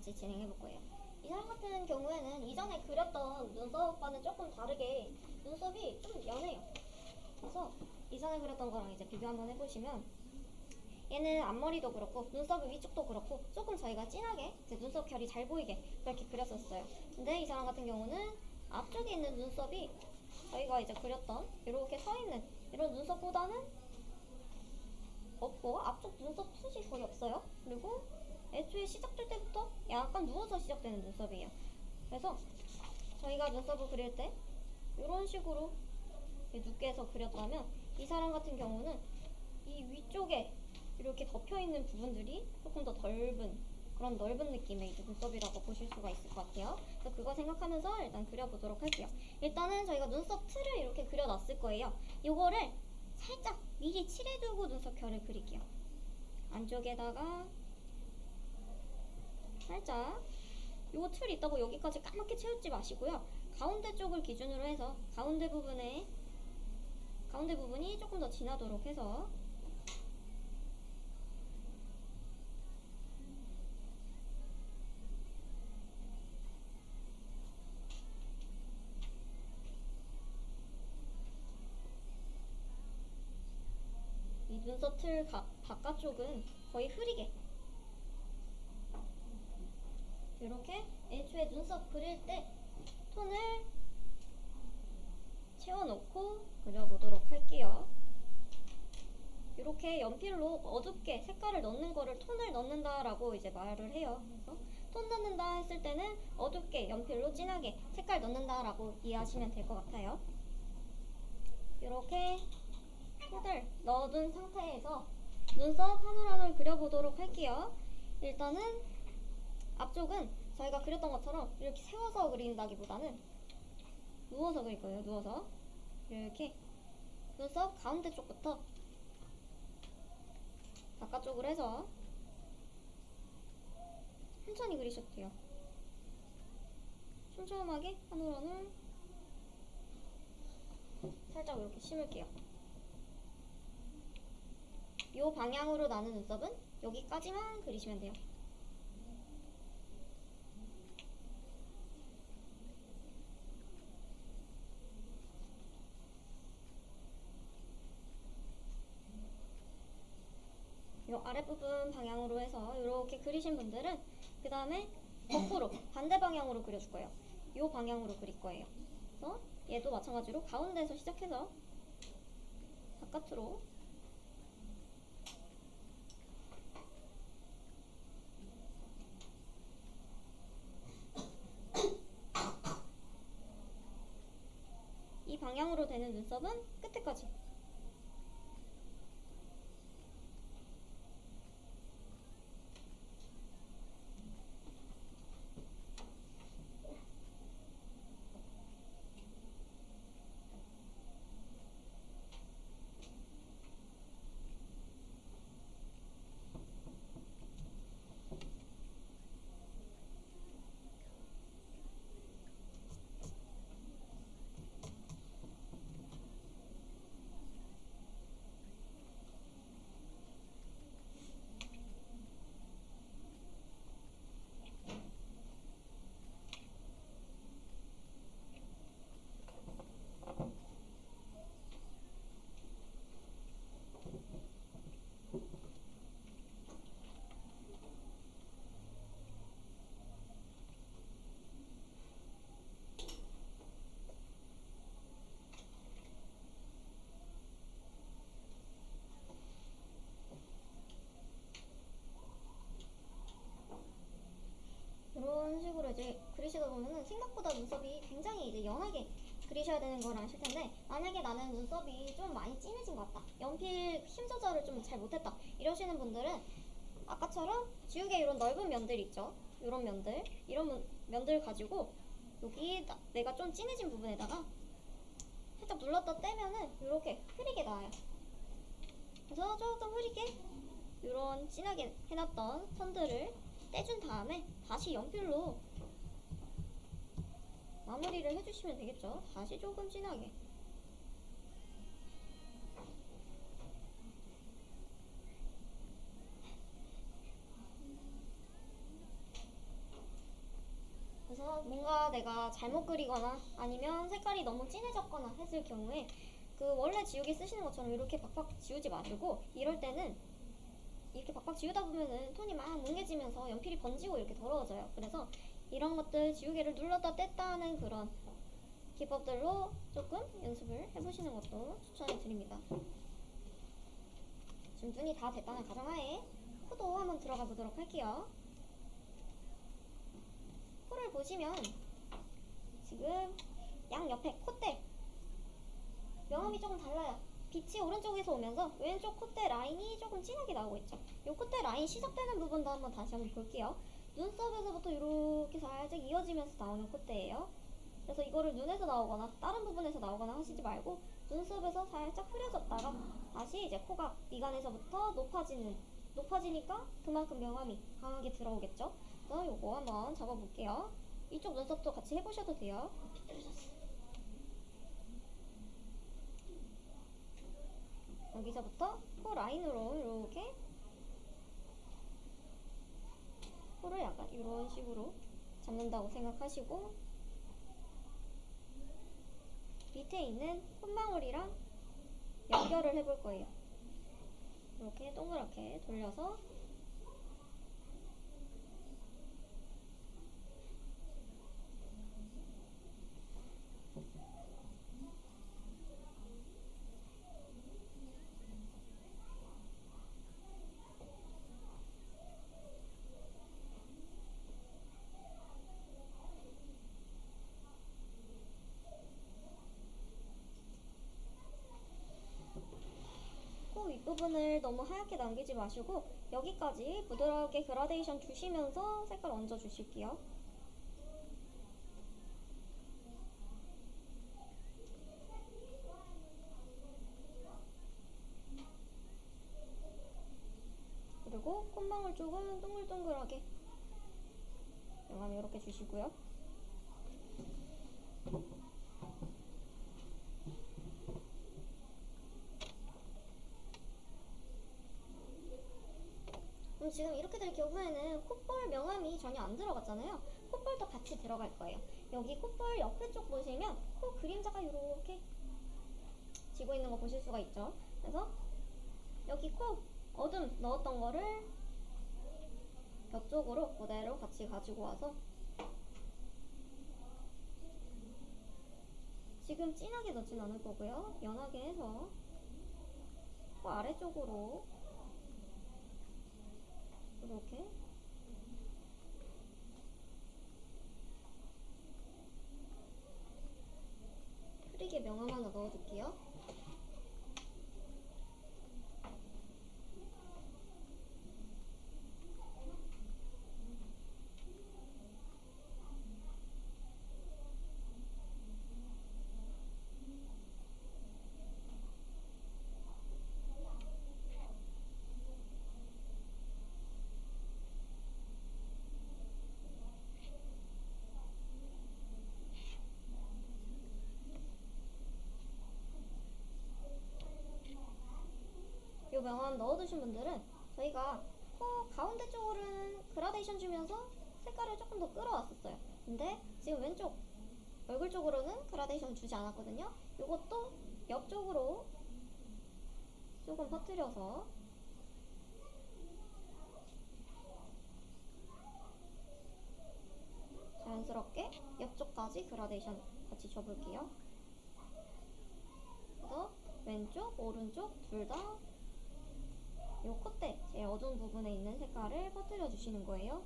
같이 진행해 볼 거예요. 이 사람 같은 경우에는 이전에 그렸던 눈썹과는 조금 다르게 눈썹이 좀 연해요. 그래서 이전에 그렸던 거랑 이제 비교 한번 해보시면 얘는 앞머리도 그렇고 눈썹의 위쪽도 그렇고 조금 저희가 진하게 이제 눈썹 결이 잘 보이게 그렇게 그렸었어요. 근데 이 사람 같은 경우는 앞쪽에 있는 눈썹이 저희가 이제 그렸던 이렇게 서 있는 이런 눈썹보다는 없고 앞쪽 눈썹 숱이 거의 없어요. 그리고 애초에 시작될 때부터 약간 누워서 시작되는 눈썹이에요. 그래서 저희가 눈썹을 그릴 때 이런 식으로 눕게서 그렸다면 이 사람 같은 경우는 이 위쪽에 이렇게 덮여있는 부분들이 조금 더 그런 넓은 느낌의 눈썹이라고 보실 수가 있을 것 같아요. 그래서 그거 생각하면서 일단 그려보도록 할게요. 일단은 저희가 눈썹 틀을 이렇게 그려놨을 거예요. 이거를 살짝 미리 칠해두고 눈썹 결을 그릴게요. 안쪽에다가 살짝 요거 틀 있다고 여기까지 까맣게 채우지 마시고요. 가운데 쪽을 기준으로 해서 가운데 부분이 조금 더 진하도록 해서 이 눈썹 틀 바깥쪽은 거의 흐리게 이렇게 애초에 눈썹 그릴 때 톤을 채워놓고 그려보도록 할게요. 이렇게 연필로 어둡게 색깔을 넣는 거를 톤을 넣는다라고 이제 말을 해요. 그래서 톤 넣는다 했을 때는 어둡게 연필로 진하게 색깔 넣는다라고 이해하시면 될 것 같아요. 이렇게 톤을 넣어둔 상태에서 눈썹 한 올 한 올 그려보도록 할게요. 일단은 앞쪽은 저희가 그렸던 것처럼 이렇게 세워서 그린다기보다는 누워서 그릴 거예요. 누워서 이렇게 눈썹 가운데 쪽부터 바깥쪽으로 해서 천천히 그리셔도 돼요. 촘촘하게 한 올 한 올 살짝 이렇게 심을게요. 이 방향으로 나는 눈썹은 여기까지만 그리시면 돼요. 이 아랫부분 방향으로 해서 이렇게 그리신 분들은 그 다음에 거꾸로 반대 방향으로 그려줄 거예요. 이 방향으로 그릴 거예요. 그래서 얘도 마찬가지로 가운데에서 시작해서 바깥으로 이 방향으로 되는 눈썹은 끝에까지 이런 식으로 이제 그리시다 보면은 생각보다 눈썹이 굉장히 이제 연하게 그리셔야 되는 걸 아실 텐데, 만약에 나는 눈썹이 좀 많이 진해진 것 같다, 연필 힘 조절을 좀 잘 못했다 이러시는 분들은 아까처럼 지우개 이런 넓은 면들 있죠. 이런 면들 가지고 여기 내가 좀 진해진 부분에다가 살짝 눌렀다 떼면은 이렇게 흐리게 나와요. 그래서 조금 흐리게 이런 진하게 해놨던 선들을 떼준 다음에 다시 연필로 마무리를 해주시면 되겠죠. 다시 조금 진하게. 뭔가 내가 잘못 그리거나 아니면 색깔이 너무 진해졌거나 했을 경우에 그 원래 지우개 쓰시는 것처럼 이렇게 박박 지우지 마시고 이럴 때는 이렇게 박박 지우다 보면은 톤이 막 뭉개지면서 연필이 번지고 이렇게 더러워져요. 그래서 이런 것들 지우개를 눌렀다 뗐다 하는 그런 기법들로 조금 연습을 해보시는 것도 추천해 드립니다. 지금 눈이 다 됐다는 가정하에 코도 한번 들어가 보도록 할게요. 코를 보시면 지금 양 옆에 콧대 명암이 조금 달라요. 빛이 오른쪽에서 오면서 왼쪽 콧대 라인이 조금 진하게 나오고 있죠. 이 콧대 라인 시작되는 부분도 한번 다시 한번 볼게요. 눈썹에서부터 이렇게 살짝 이어지면서 나오는 콧대예요. 그래서 이거를 눈에서 나오거나 다른 부분에서 나오거나 하시지 말고 눈썹에서 살짝 흐려졌다가 다시 이제 코가 미간에서부터 높아지니까 그만큼 명암이 강하게 들어오겠죠. 그래서 요거 한번 잡아볼게요. 이쪽 눈썹도 같이 해보셔도 돼요. 여기서부터 코 라인으로 이렇게 코를 약간 이런 식으로 잡는다고 생각하시고 밑에 있는 콧망울이랑 연결을 해볼 거예요. 이렇게 동그랗게 돌려서 코 윗부분을 너무 하얗게 남기지 마시고 여기까지 부드럽게 그라데이션 주시면서 색깔 얹어 주실게요. 그리고 콧망울 쪽은 동글동글하게 명암 이렇게 주시고요. 그럼 지금 이렇게 될 경우에는 콧볼 명암이 전혀 안 들어갔잖아요. 콧볼도 같이 들어갈 거예요. 여기 콧볼 옆에 쪽 보시면 코 그림자가 이렇게 지고 있는 거 보실 수가 있죠. 그래서 여기 코 어둠 넣었던 거를 옆쪽으로 그대로 같이 가지고 와서 지금 진하게 넣진 않을 거고요. 연하게 해서 코 아래쪽으로 이렇게 흐리게 명암 하나 넣어줄게요. 이 명암 넣어두신 분들은 저희가 코 가운데 쪽으로는 그라데이션 주면서 색깔을 조금 더 끌어왔었어요. 근데 지금 왼쪽 얼굴 쪽으로는 그라데이션 주지 않았거든요. 이것도 옆쪽으로 조금 퍼뜨려서 자연스럽게 옆쪽까지 그라데이션 같이 줘볼게요. 그래서 왼쪽, 오른쪽 둘 다 이 콧대 제일 어두운 부분에 있는 색깔을 퍼뜨려 주시는 거예요.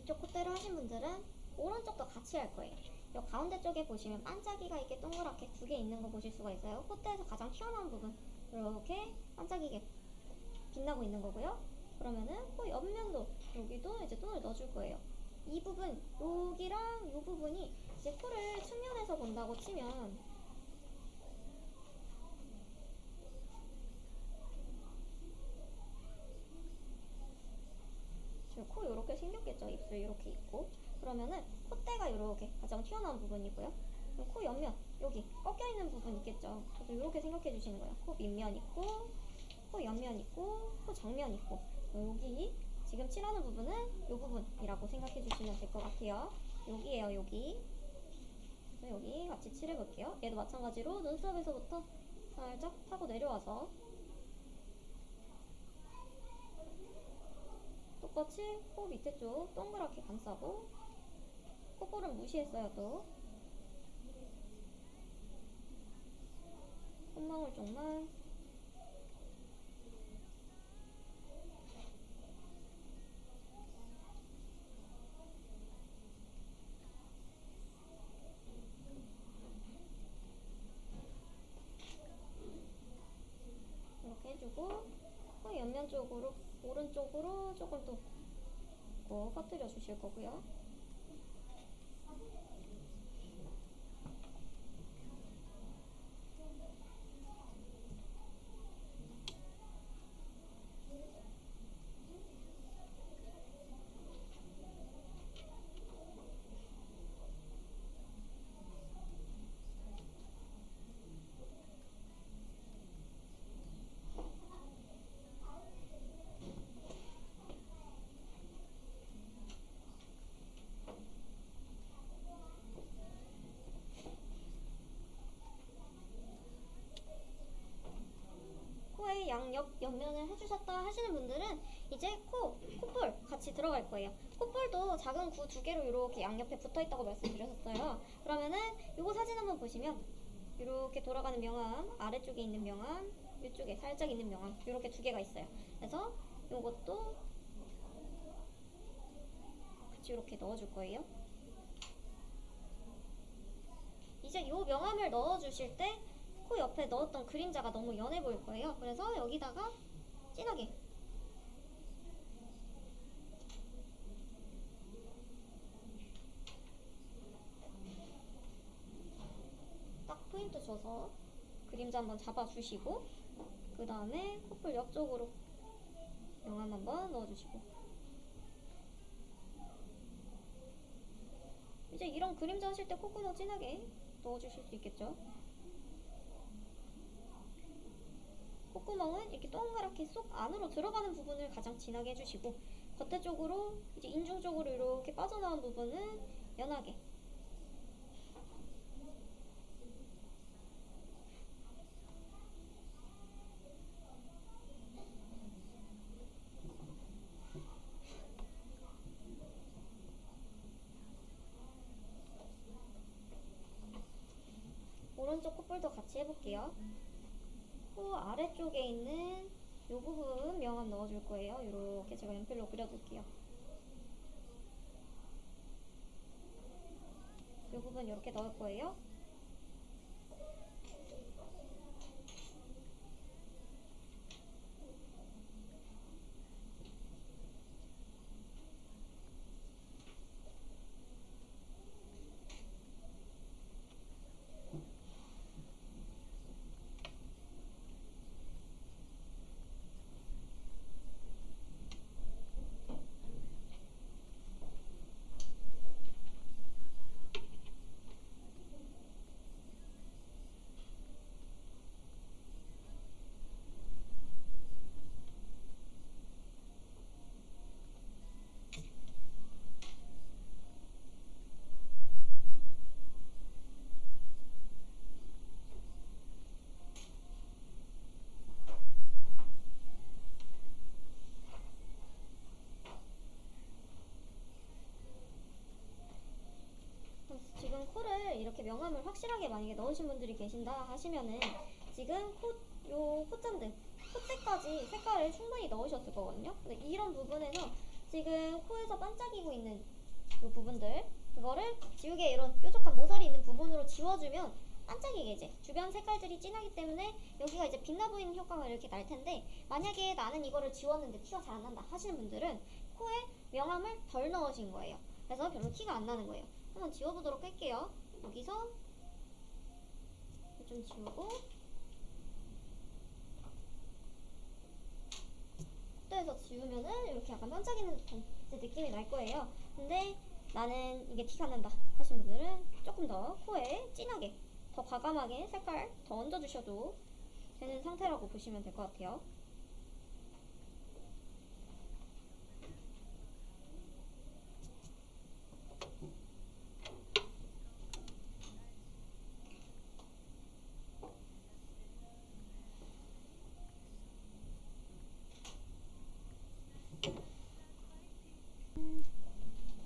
이쪽 콧대를 하신 분들은 오른쪽도 같이 할 거예요. 이 가운데 쪽에 보시면 반짝이가 이렇게 동그랗게 두 개 있는 거 보실 수가 있어요. 콧대에서 가장 튀어나온 부분 이렇게 반짝이게 빛나고 있는 거고요. 그러면은 코 옆면도 여기도 이제 톤을 넣어줄 거예요. 이 부분, 여기랑 이 부분이 이제 코를 측면에서 본다고 치면 지금 코 이렇게 생겼겠죠? 입술 이렇게 있고. 그러면은 콧대가 이렇게 가장 튀어나온 부분이고요. 코 옆면 여기 꺾여 있는 부분 있겠죠? 그래서 이렇게 생각해 주시는 거예요. 코 밑면 있고, 코 옆면 있고, 코 정면 있고. 여기 지금 칠하는 부분은 이 부분이라고 생각해 주시면 될 것 같아요. 여기에요, 여기. 그래서 여기 같이 칠해 볼게요. 얘도 마찬가지로 눈썹에서부터 살짝 타고 내려와서 똑같이 코 밑에 쪽 동그랗게 감싸고, 콧볼은 무시했어요. 또 콧망울 쪽만 이렇게 해주고, 코 옆면 쪽으로 오른쪽으로 조금 또 퍼뜨려 주실 거고요. 코의 옆면을 해주셨다 하시는 분들은 이제 콧볼 같이 들어갈 거예요. 콧볼도 작은 구 2개로 이렇게 양옆에 붙어 있다고 말씀드렸었어요. 그러면은 이거 사진 한번 보시면 이렇게 돌아가는 명암, 아래쪽에 있는 명암, 이쪽에 살짝 있는 명암, 이렇게 2개가 있어요. 그래서 이것도 같이 이렇게 넣어줄 거예요. 이제 이 명암을 넣어주실 때 코 옆에 넣었던 그림자가 너무 연해 보일 거예요. 그래서 여기다가 진하게 딱 포인트 줘서 그림자 한번 잡아주시고, 그 다음에 콧볼 옆쪽으로 명암 한번 넣어주시고, 이제 이런 그림자 하실 때 콧구멍 진하게 넣어주실 수 있겠죠. 콧구멍은 이렇게 동그랗게 쏙 안으로 들어가는 부분을 가장 진하게 해주시고, 겉에 쪽으로 이제 인중 쪽으로 이렇게 빠져나온 부분은 연하게. 오른쪽 콧볼도 같이 해볼게요. 코 아래쪽에 있는 이 부분 명암 넣어줄 거예요. 이렇게 제가 연필로 그려둘게요. 이 부분 이렇게 넣을 거예요. 지금 코를 이렇게 명암을 확실하게 만약에 넣으신 분들이 계신다 하시면은 지금 요 콧잔드, 콧대까지 색깔을 충분히 넣으셨을 거거든요. 근데 이런 부분에서 지금 코에서 반짝이고 있는 요 부분들, 그거를 지우개 이런 뾰족한 모서리 있는 부분으로 지워주면 반짝이게 이제 주변 색깔들이 진하기 때문에 여기가 이제 빛나 보이는 효과가 이렇게 날 텐데, 만약에 나는 이거를 지웠는데 티가 잘 안 난다 하시는 분들은 코에 명암을 덜 넣으신 거예요. 그래서 별로 티가 안 나는 거예요. 한번 지워보도록 할게요. 여기서 좀 지우고, 콧대에서 지우면은 이렇게 약간 반짝이는 듯한 느낌이 날 거예요. 근데 나는 이게 티가 안 난다 하시는 분들은 조금 더 코에 진하게, 더 과감하게 색깔 더 얹어주셔도 되는 상태라고 보시면 될 것 같아요.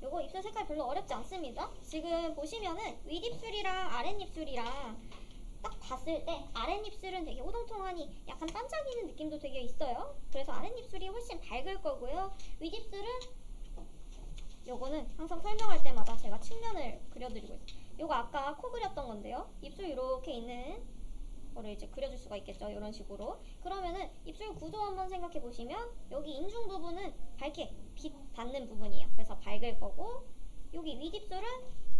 요거 입술 색깔 별로 어렵지 않습니다. 지금 보시면은 윗입술이랑 아랫입술이랑 딱 봤을 때 아랫입술은 되게 오동통하니 약간 반짝이는 느낌도 되게 있어요. 그래서 아랫입술이 훨씬 밝을 거고요. 윗입술은 요거는 항상 설명할 때마다 제가 측면을 그려드리고 있어요. 요거 아까 코 그렸던 건데요. 입술 이렇게 있는 거를 이제 그려줄 수가 있겠죠. 이런 식으로. 그러면은 입술 구조 한번 생각해 보시면 여기 인중 부분은 밝게 빛 받는 부분이에요. 그래서 밝을 거고, 여기 윗입술은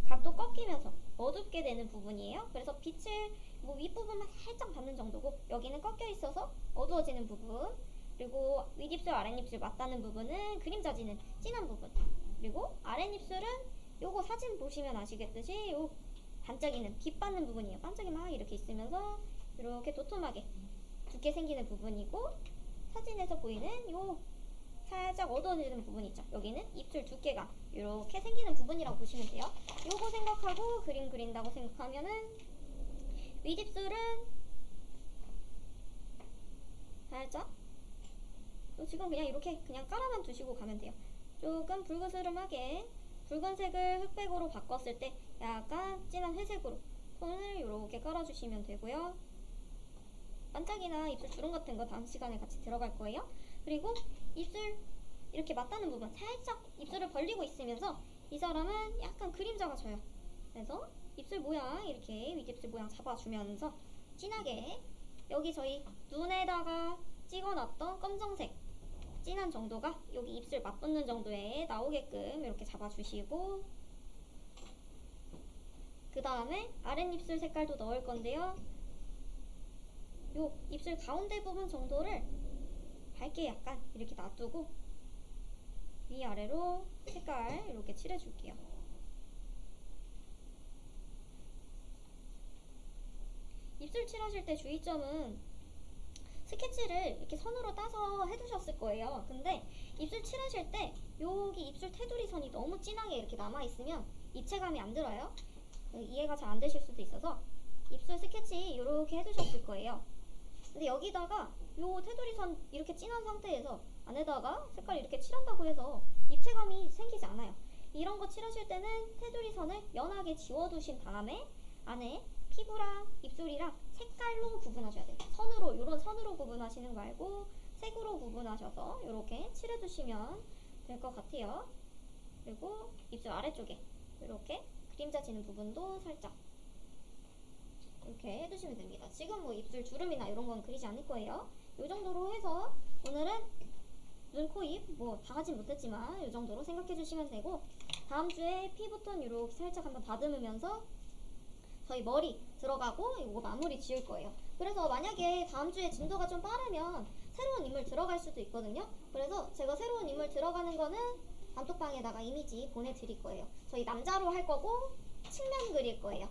각도 꺾이면서 어둡게 되는 부분이에요. 그래서 빛을 뭐 윗부분만 살짝 받는 정도고, 여기는 꺾여 있어서 어두워지는 부분, 그리고 윗입술 아랫입술 맞닿는 부분은 그림자지는 진한 부분, 그리고 아랫입술은 요거 사진 보시면 아시겠듯이 요 반짝이는 빛 받는 부분이에요. 반짝이 막 이렇게 있으면서 이렇게 도톰하게 두께 생기는 부분이고, 사진에서 보이는 요 살짝 어두워지는 부분 있죠. 여기는 입술 두께가 이렇게 생기는 부분이라고 보시면 돼요. 요거 생각하고 그림 그린다고 생각하면은 윗입술은 살짝 지금 그냥 이렇게 그냥 깔아만 두시고 가면 돼요. 조금 붉으스름하게 붉은색을 흑백으로 바꿨을 때 약간 진한 회색으로 톤을 이렇게 깔아주시면 되고요. 반짝이나 입술 주름 같은 거 다음 시간에 같이 들어갈 거예요. 그리고 입술 이렇게 맞닿는 부분, 살짝 입술을 벌리고 있으면서 이 사람은 약간 그림자가 져요. 그래서 입술 모양 이렇게 윗입술 모양 잡아주면서 진하게 여기 저희 눈에다가 찍어놨던 검정색 진한 정도가 여기 입술 맞붙는 정도에 나오게끔 이렇게 잡아주시고, 그 다음에 아랫입술 색깔도 넣을 건데요. 요 입술 가운데 부분 정도를 밝게 약간 이렇게 놔두고 위아래로 색깔 이렇게 칠해줄게요. 입술 칠하실 때 주의점은 스케치를 이렇게 선으로 따서 해두셨을 거예요. 근데 입술 칠하실 때 여기 입술 테두리 선이 너무 진하게 이렇게 남아있으면 입체감이 안 들어요. 이해가 잘 안 되실 수도 있어서 입술 스케치 이렇게 해두셨을 거예요. 근데 여기다가 요 테두리 선 이렇게 진한 상태에서 안에다가 색깔 이렇게 칠한다고 해서 입체감이 생기지 않아요. 이런 거 칠하실 때는 테두리 선을 연하게 지워두신 다음에 안에 피부랑 입술이랑 색깔로 구분하셔야 돼요. 선으로, 이런 선으로 구분하시는 거 말고 색으로 구분하셔서 이렇게 칠해두시면 될 것 같아요. 그리고 입술 아래쪽에 이렇게 그림자 지는 부분도 살짝 이렇게 해두시면 됩니다. 지금 뭐 입술 주름이나 이런 건 그리지 않을 거예요. 이 정도로 해서 오늘은 눈, 코, 입 뭐 다 하진 못했지만 이 정도로 생각해 주시면 되고, 다음 주에 피부톤 이렇게 살짝 한번 다듬으면서 저희 머리 들어가고 이거 마무리 지을 거예요. 그래서 만약에 다음 주에 진도가 좀 빠르면 새로운 인물 들어갈 수도 있거든요. 그래서 제가 새로운 인물 들어가는 거는 단톡방에다가 이미지 보내드릴 거예요. 저희 남자로 할 거고 측면 그릴 거예요.